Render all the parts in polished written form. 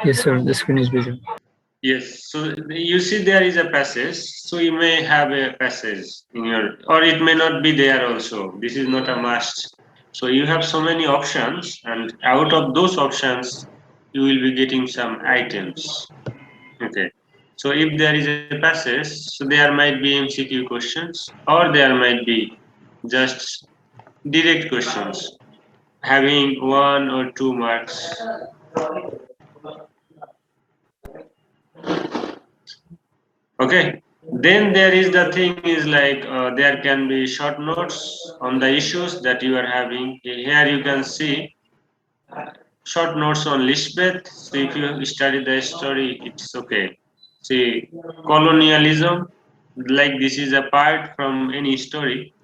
Yes, sir. The screen is visible. Yes, so you see there is a passage, so you may have a passage in your, or it may not be there also. This is not a must. So you have so many options, and out of those options, you will be getting some items. Okay. So if there is a passage, so there might be MCQ questions, or there might be just direct questions having 1 or 2 marks. Okay. Then there is the thing is like there can be short notes on the issues that you are having. Here you can see short notes on Lisbeth. So if you study the story, it's okay. See, colonialism, like this is a part from any story.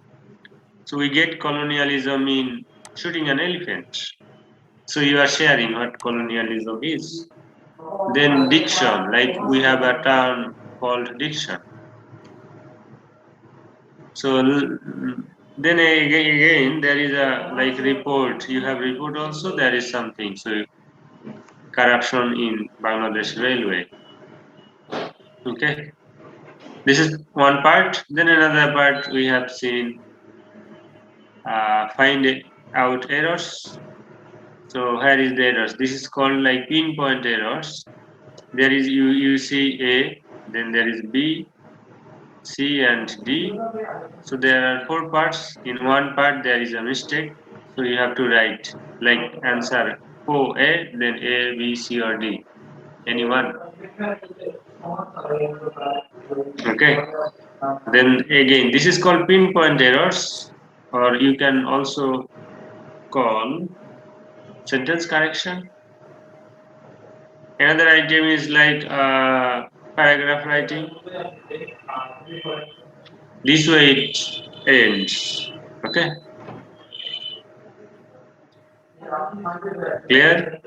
So we get colonialism in shooting an elephant. So you are sharing what colonialism is. Then diction, like we have a term called diction. So then again there is a like report. You have report also. There is something. So corruption in Bangladesh railway. Okay, this is one part. Then another part we have seen find out errors. So here is the errors. This is called like pinpoint errors. There is you see A, then there is B, C and D. So there are 4 parts. In one part there is a mistake. So you have to write like answer O A, then A, B, C or D. Anyone. Okay. Then again, this is called pinpoint errors, or you can also call sentence correction. Another item is like paragraph writing. This way it ends. Okay, clear?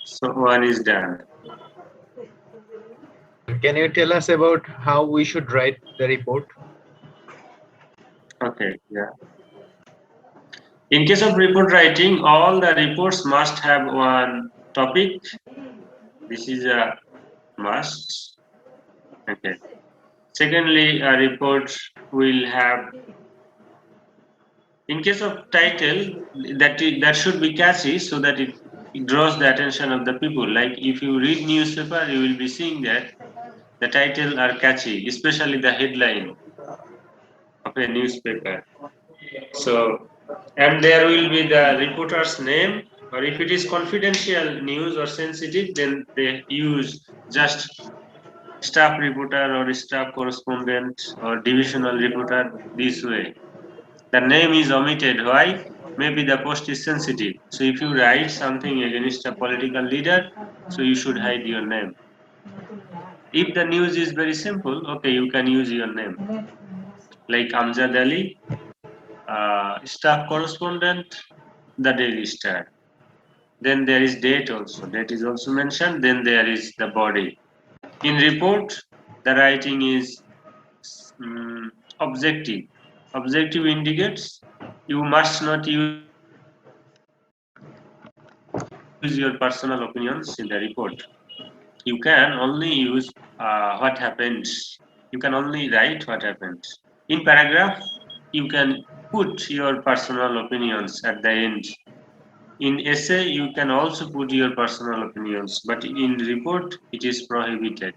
So one is done. Can you tell us about how we should write the report? Okay, yeah. In case of report writing, all the reports must have one topic. This is a must. Okay. Secondly, a report will have, in case of title, that should be catchy so that it draws the attention of the people. Like if you read newspaper, you will be seeing that the title are catchy, especially the headline of a newspaper. So, and there will be the reporter's name, or if it is confidential news or sensitive, then they use just staff reporter or staff correspondent or divisional reporter this way. The name is omitted. Why? Maybe the post is sensitive. So if you write something against a political leader, so you should hide your name. If the news is very simple, okay, you can use your name. Like Amjad Ali, staff correspondent, the Daily Star. Then there is date also. Date is also mentioned. Then there is the body. In report, the writing is mm, objective. Objective indicates you must not use your personal opinions in the report. You can only use what happens. You can only write what happens. In paragraph, you can put your personal opinions at the end. In essay, you can also put your personal opinions, but in report, it is prohibited.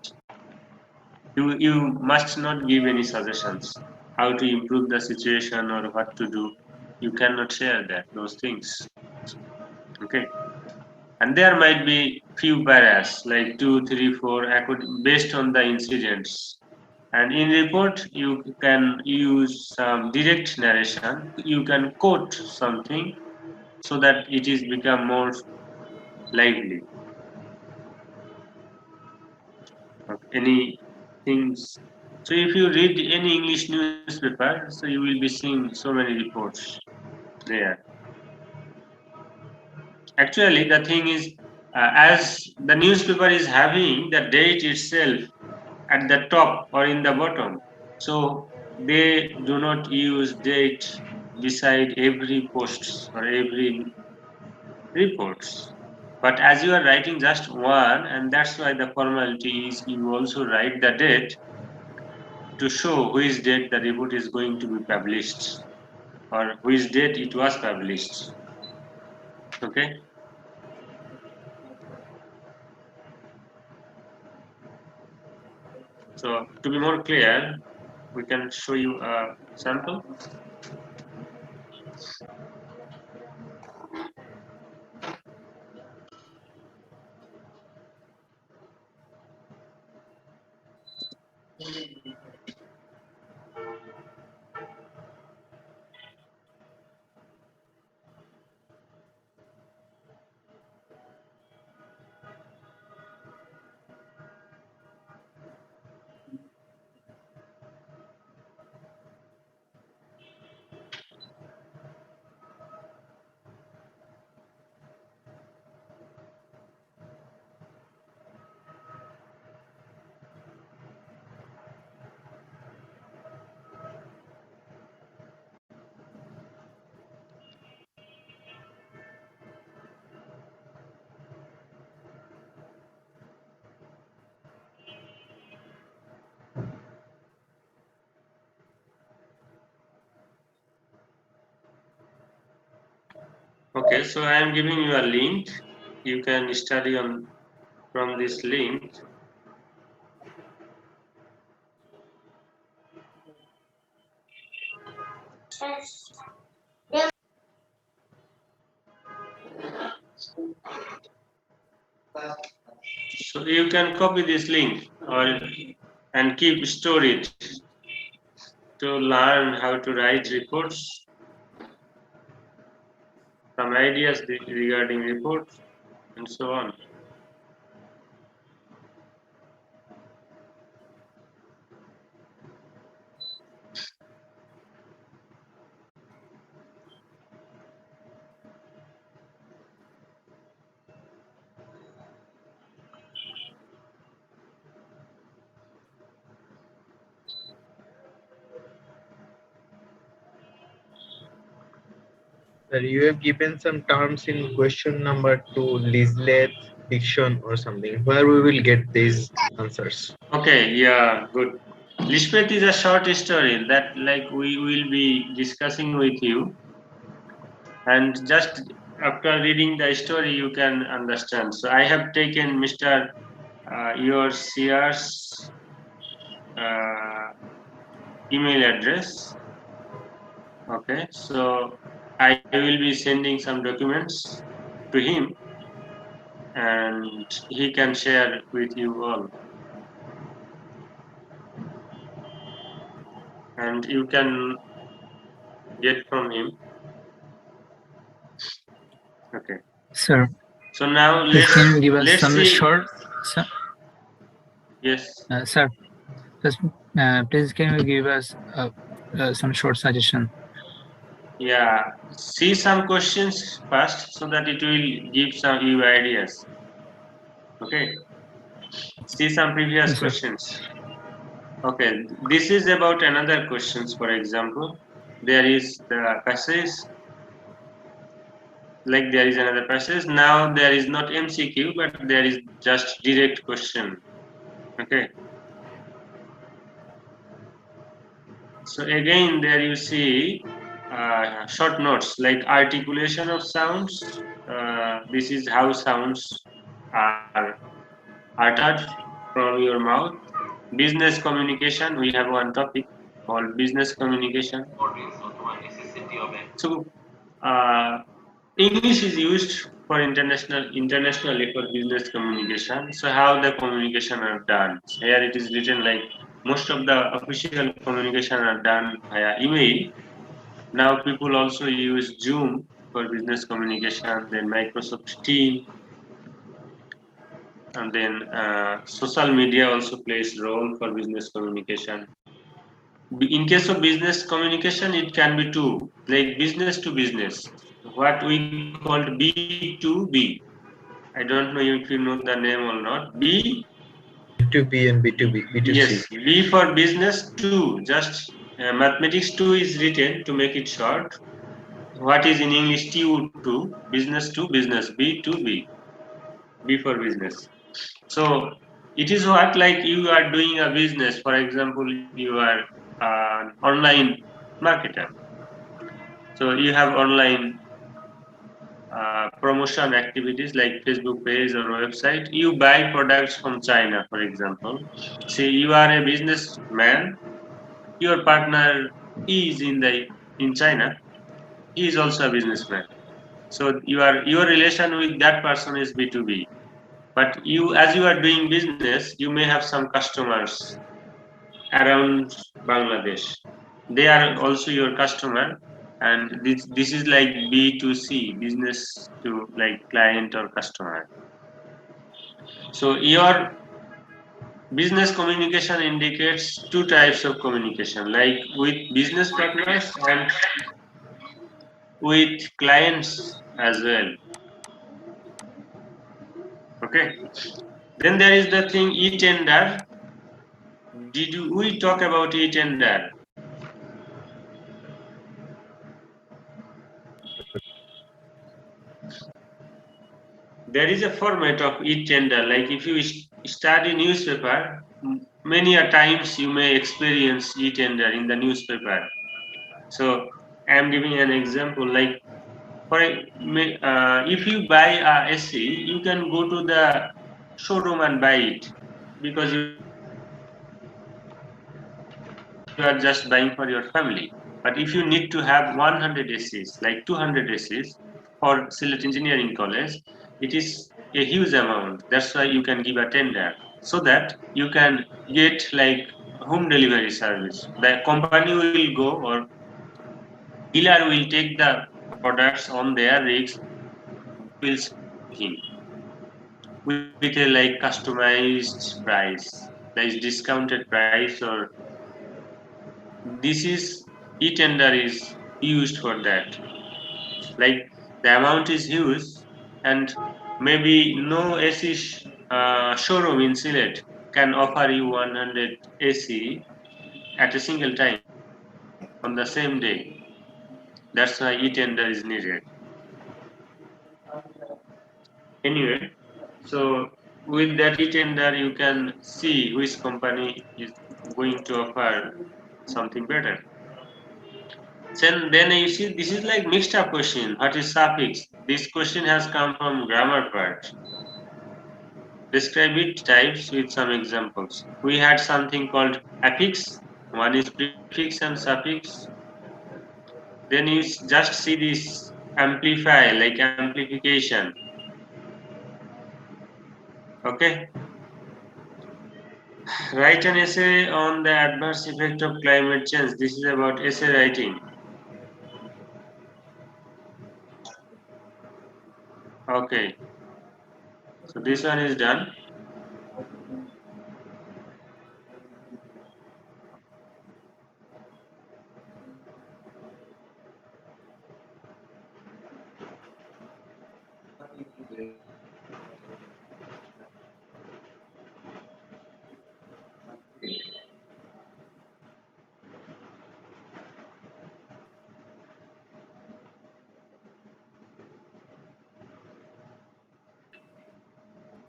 You must not give any suggestions how to improve the situation or what to do. You cannot share those things. Okay, and there might be few paras like 2, 3, 4 based on the incidents. And in report, you can use some direct narration. You can quote something so that it is become more lively. Any things. So if you read any English newspaper, so you will be seeing so many reports there. Actually, the thing is, as the newspaper is having the date itself at the top or in the bottom, so they do not use date beside every post or every reports. But as you are writing just one, and that's why the formality is you also write the date to show which date the report is going to be published or which date it was published. Okay. So to be more clear, we can show you a sample. Okay, so I am giving you a link. You can study on from this link. So you can copy this link or and keep store it to learn how to write reports, some ideas regarding reports, and so on. Sir, you have given some terms in question number 2, leaflet, fiction, or something. Where we will get these answers? Okay, yeah, good. Lisbeth is a short story that like we will be discussing with you, and just after reading the story you can understand. So I have taken Mr. Your Sears email address. Okay, so I will be sending some documents to him and he can share with you all. And you can get from him. Okay. Sir, So now please can you give us let's some see. short, Yes. sir, please can you give us some short suggestion? Yeah. See some questions first so that it will give some you ideas. Okay. See some previous Yes, sir. questions. Okay. This is about another questions. For example, there is the passage. Like there is another passage. Now there is not MCQ, but there is just direct question. Okay. So again, there you see short notes like articulation of sounds. This is how sounds are uttered from your mouth. Business communication. We have one topic called business communication. So English is used for internationally for business communication. So how the communication are done? Here it is written like most of the official communication are done via email. Now people also use Zoom for business communication, then Microsoft Team, and then social media also plays role for business communication. In case of business communication, it can be two, like business to business, what we called B2B. I don't know if you know the name or not. B2B and B2B, B2C. Yes, B for business, two. Just mathematics two is written to make it short. What is in English TU2, business to business, B2B. B for business. So it is what, like you are doing a business. For example, you are an online marketer. So you have online promotion activities like Facebook page or website. You buy products from China, for example. Say you are a businessman. Your partner is in China. He is also a businessman. So your relation with that person is B2B. But you, as you are doing business, you may have some customers around Bangladesh. They are also your customer, and this is like B2C, business to like client or customer. So your business communication indicates two types of communication, like with business partners and with clients as well. Okay. Then there is the thing e-tender. We talk about e-tender? There is a format of e-tender. Like if you study newspaper, many a times you may experience e-tender in the newspaper. So I am giving an example. Like if you buy a AC, you can go to the showroom and buy it because you are just buying for your family. But if you need to have 100 ACs, like 200 ACs for Sillet Engineering College, it is a huge amount. That's why you can give a tender so that you can get like home delivery service. The company will go, or dealer will take the products on their rigs. They will send to him with a like customized price, like discounted price, or this is e-tender is used for that. Like the amount is huge, and maybe no AC showroom in Sylhet can offer you 100 AC at a single time on the same day. That's why e-tender is needed. Anyway, so with that e-tender, you can see which company is going to offer something better. Then you see this is like mixed up question. What is suffix? This question has come from grammar part. Describe it types with some examples. We had something called affix. One is prefix and suffix. Then you just see this amplify, like amplification. Okay. Write an essay on the adverse effect of climate change. This is about essay writing. Okay. So this one is done.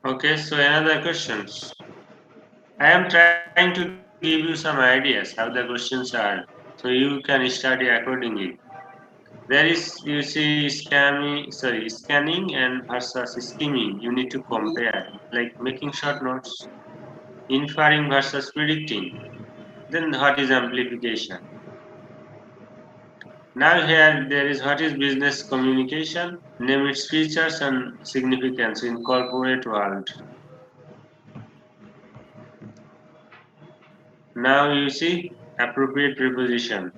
Okay, so another questions. I am trying to give you some ideas how the questions are, so you can study accordingly. There is, you see, scanning and versus skimming. You need to compare, like making short notes, inferring versus predicting. Then what is amplification? Now here there is what is business communication, name its features and significance in corporate world. Now you see appropriate preposition.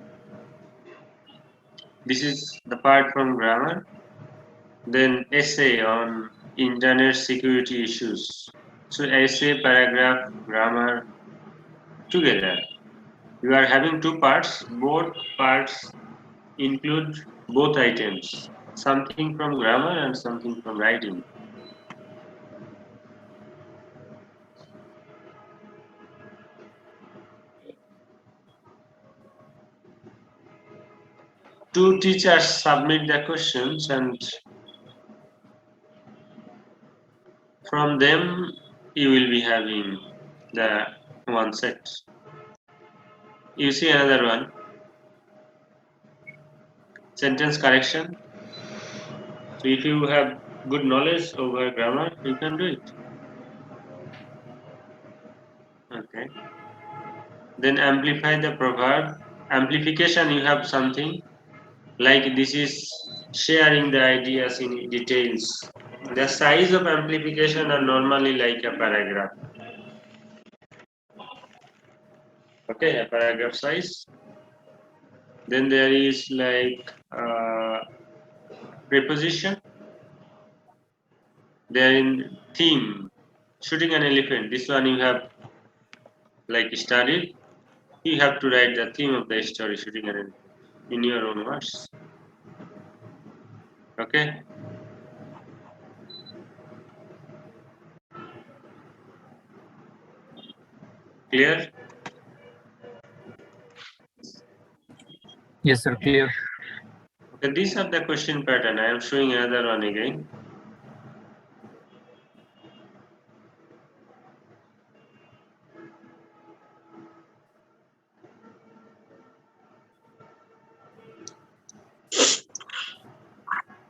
This is the part from grammar. Then essay on internet security issues. So essay, paragraph, grammar together. You are having two parts. Both parts include both items. Something from grammar and something from writing. Two teachers submit the questions and From them, you will be having the one set. You see another one, sentence correction. So if you have good knowledge over grammar, you can do it. Okay. Then amplify the proverb. Amplification, you have something like this is sharing the ideas in details. The size of amplification are normally like a paragraph. Okay, a paragraph size. Then there is like preposition. There in theme, shooting an elephant. This one you have like studied. You have to write the theme of the story, shooting an elephant, in your own words. Okay. Clear? Yes, sir. Clear. Okay, these are the question pattern. I am showing another one again.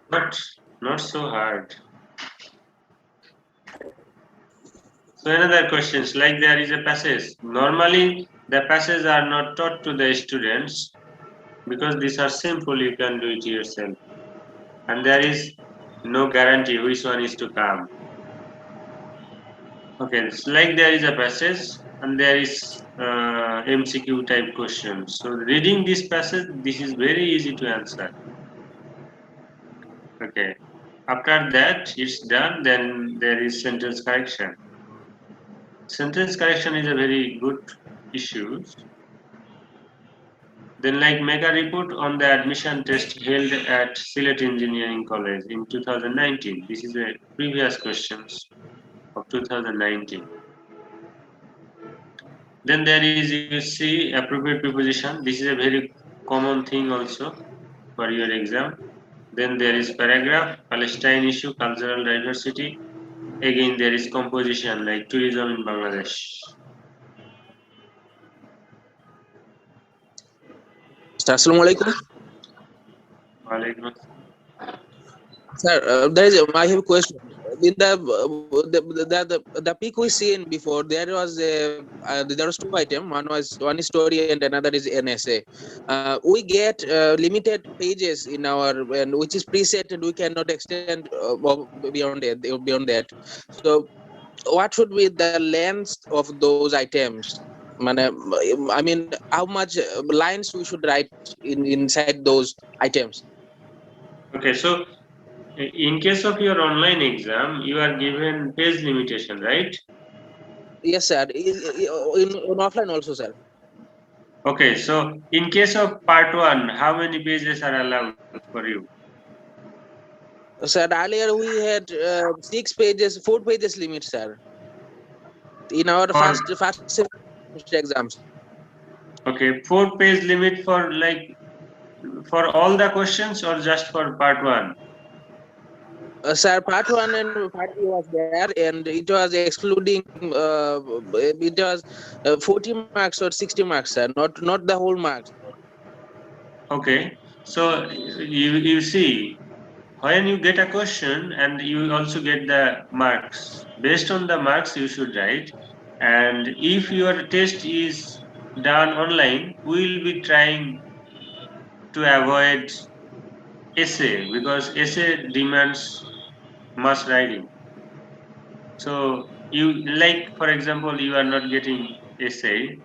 But not so hard. So another questions like there is a passage. Normally the passages are not taught to the students because these are simple. You can do it yourself, and there is no guarantee which one is to come. Okay, it's like there is a passage and there is MCQ type questions. So reading this passage, this is very easy to answer. Okay. After that, it's done. Then there is sentence correction. Sentence correction is a very good issue. Then, like, make a report on the admission test held at Sylhet Engineering College in 2019. This is a previous questions of 2019. Then there is, you see, appropriate preposition. This is a very common thing also for your exam. Then there is paragraph, Palestine issue, cultural diversity. Again, there is composition like tourism in Bangladesh. Assalamu alaikum. Walaikum. Sir, I have a question. In the peak we seen before, there was two items. One is story and another is NSA. We get limited pages in our, and which is preset, and we cannot extend beyond it, beyond that. So, what should be the length of those items? I mean, how much lines we should write inside those items? Okay, so in case of your online exam, you are given page limitation, right? Yes, sir. In offline also, sir. Okay, so in case of part one, how many pages are allowed for you? Sir, earlier we had 6 pages, 4 pages limit, sir. In our For first semester exams. okay, 4 page limit for like for all the questions or just for part one? Sir, part 1 and part 2 was there, and it was excluding, it was 40 marks or 60 marks, sir, not the whole marks. Okay, so you see when you get a question and you also get the marks. Based on the marks you should write, and if your test is done online, we will be trying to avoid essay because essay demands much writing. So you like, for example, you are not getting essay,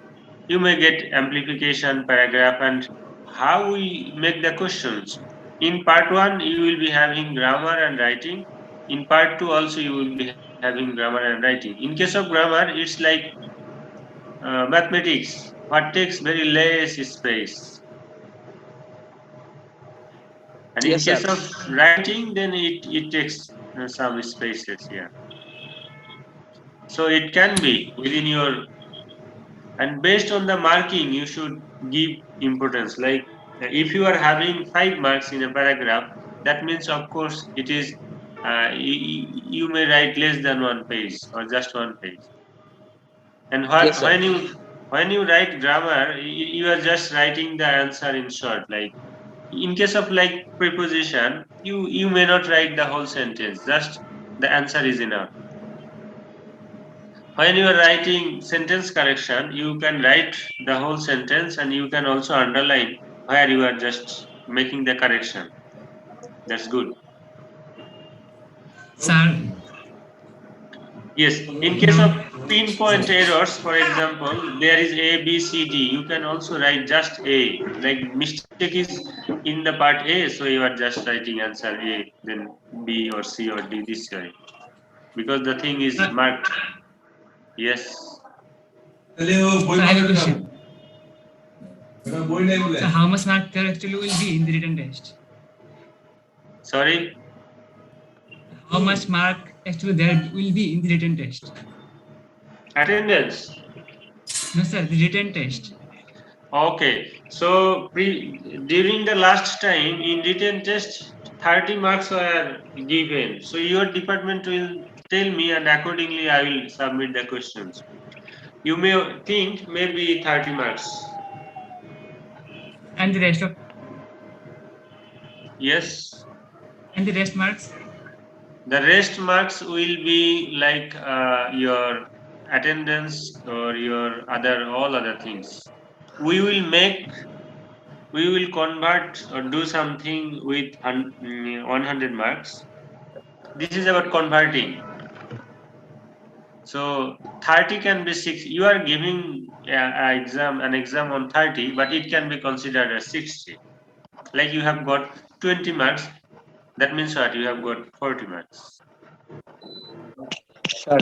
you may get amplification, paragraph, and how we make the questions. In part one, you will be having grammar and writing. In part two, also you will be having grammar and writing. In case of grammar, it's like mathematics, what takes very less space. And in Yes, sir. case of writing, then it takes some spaces. Yeah. So it can be within your, and based on the marking you should give importance, like if you are having 5 marks in a paragraph, that means of course it is you may write less than one page or just one page. And Yes, sir. when you write grammar, you are just writing the answer in short. Like in case of like preposition, you may not write the whole sentence. Just the answer is enough. When you are writing sentence correction, you can write the whole sentence and you can also underline where you are just making the correction. That's good. Sir, Yes, in case of now, pinpoint errors, for example, there is A, B, C, D. You can also write just A. Like mistake is in the part A, so you are just writing answer A, then B or C or D this way. Because the thing is sir, marked. Yes. sir, I have a question. So how much mark there actually will be in the written test? Sorry. How much mark actually there will be in the written test? Attendance. No, sir, the written test. Okay. So during the last time in written test, 30 marks were given. So your department will tell me, and accordingly I will submit the questions. You may think maybe 30 marks. And the rest of Yes. and the rest marks? The rest marks will be like your attendance or your all other things. We will make, we will convert or do something with 100 marks. This is about converting. So 30 can be 6. You are giving an exam on 30, but it can be considered as 60. Like you have got 20 marks, that means what? You have got 40 marks. Sir,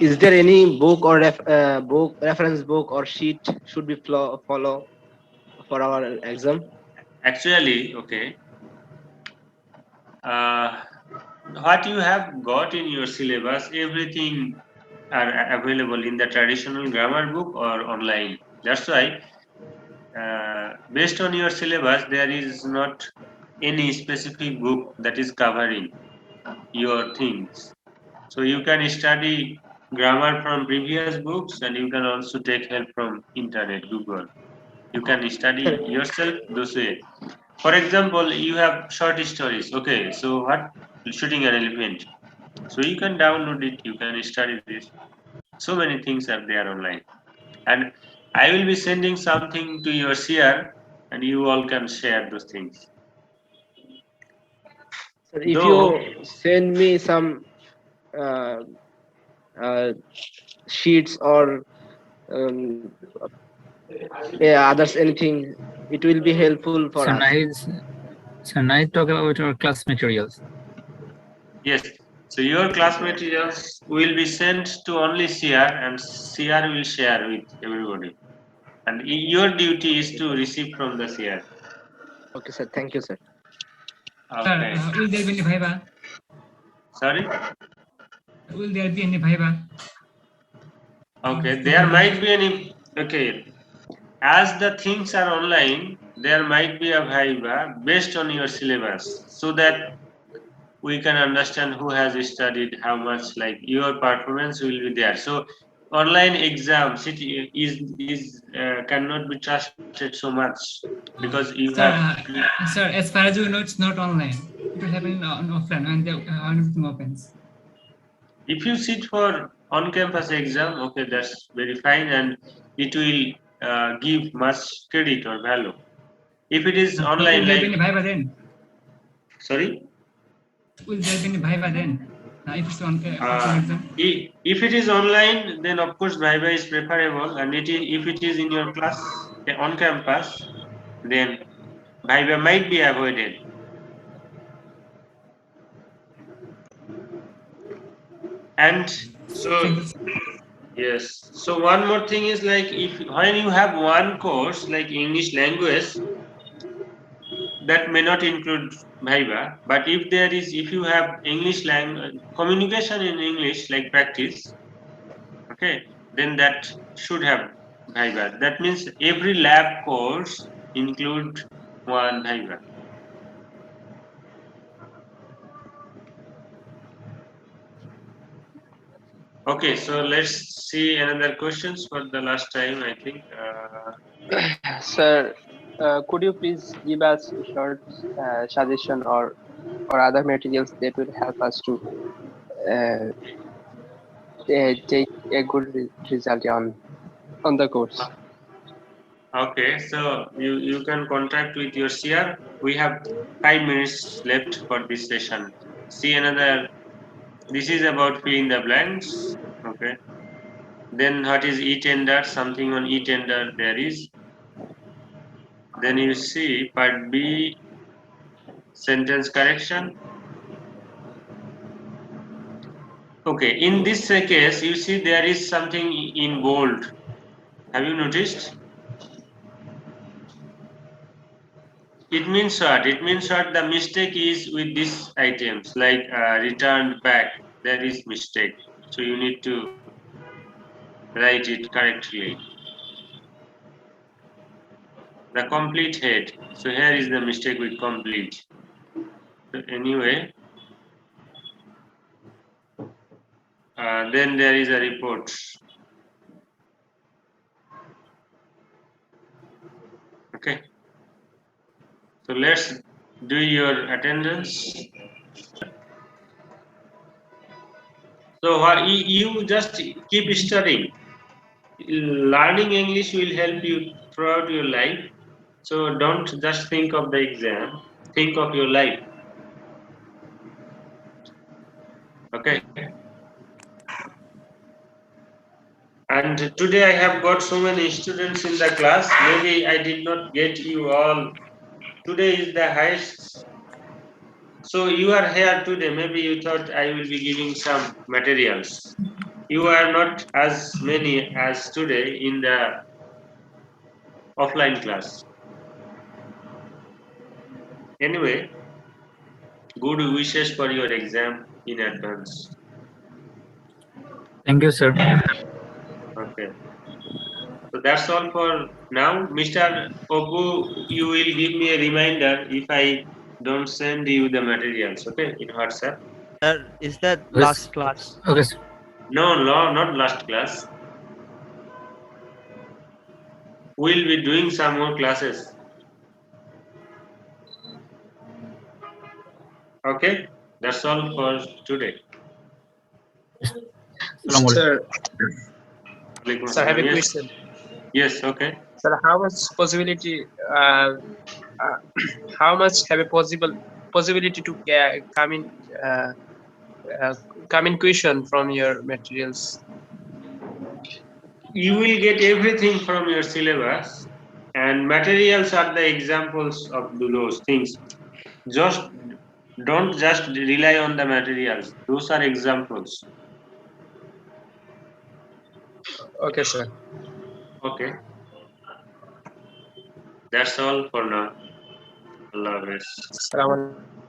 is there any book or book reference book or sheet should be follow for our exam? Actually, okay, uh, what you have got in your syllabus, everything are available in the traditional grammar book or online. That's why, based on your syllabus, there is not any specific book that is covering your things. So you can study grammar from previous books, and you can also take help from internet, Google. You can study Sir, yourself this way. For example, you have short stories. Okay, so what? Shooting an elephant. So you can download it, you can study this. So many things are there online. And I will be sending something to your share, and you all can share those things. sir, if Though, you send me some uh, uh, sheets or um, yeah, others anything, it will be helpful for So us. nice. So nice talk about our class materials. yes, so your class materials will be sent to only CR, and CR will share with everybody. And your duty is to receive from the CR. Okay, sir. Thank you, sir. Sir, Okay. will there be any viva? Sorry? Will there be any viva? Okay, For there the might be any. Okay, as the things are online, there might be a viva based on your syllabus, so that we can understand who has studied how much. Like your performance will be there. So online exams it is cannot be trusted so much because you have. sir, sir, as far as you know, it's not online. It will happen on offline when the when everything opens. If you sit for on-campus exam, okay, that's very fine, and it will give much credit or value. If it is Will online, there be any like, viva then? sorry, Will there be any viva then? If it's on offline uh, exam. if it is online, then of course Viva is preferable, and if it is in your class on campus, then Viva might be avoided. And so, Thank you. yes, so one more thing is like, if when you have one course like English language, that may not include Viva, but if you have English language communication in English like practice, okay, then that should have Viva. That means every lab course include one Viva. Okay, so let's see another questions for the last time. I think. Sir, could you please give us a short suggestion or other materials that will help us to uh, take a good result on the course? Okay, so you can contact with your CR. We have 5 minutes left for this session. See another. This is about filling the blanks. Okay. Then what is e-tender? Something on e-tender there is. Then you see part B, sentence correction. Okay, in this case, you see there is something in bold. Have you noticed? It means what? It means what? The mistake is with these items like returned back. There is mistake. So you need to write it correctly. The complete head. So here is the mistake with complete. So anyway, then there is a report. Okay. So let's do your attendance. So you just keep studying. Learning English will help you throughout your life. So don't just think of the exam. Think of your life. Okay. And today I have got so many students in the class. Maybe I did not get you all. Today is the highest. So you are here today. Maybe you thought I will be giving some materials. You are not as many as today in the offline class. Anyway, good wishes for your exam in advance. Thank you, sir. Okay. So that's all for now. Mr. Opu, you will give me a reminder if I don't send you the materials, okay, in WhatsApp. Sir, is that Yes. last class? Okay, sir. No, not last class. We'll be doing some more classes. Okay, that's all for today. Assalamu alaikum. Sir, Alaikum sir, I have a assalam. Yes, question. yes, okay. Sir, how much possibility? Uh, how much have a possibility to uh, uh, come in question from your materials? You will get everything from your syllabus, and materials are the examples of those things. Just don't just rely on the materials. Those are examples. Okay, sir. Okay, that's all for now. Allah Hafiz. Assalamu alaikum.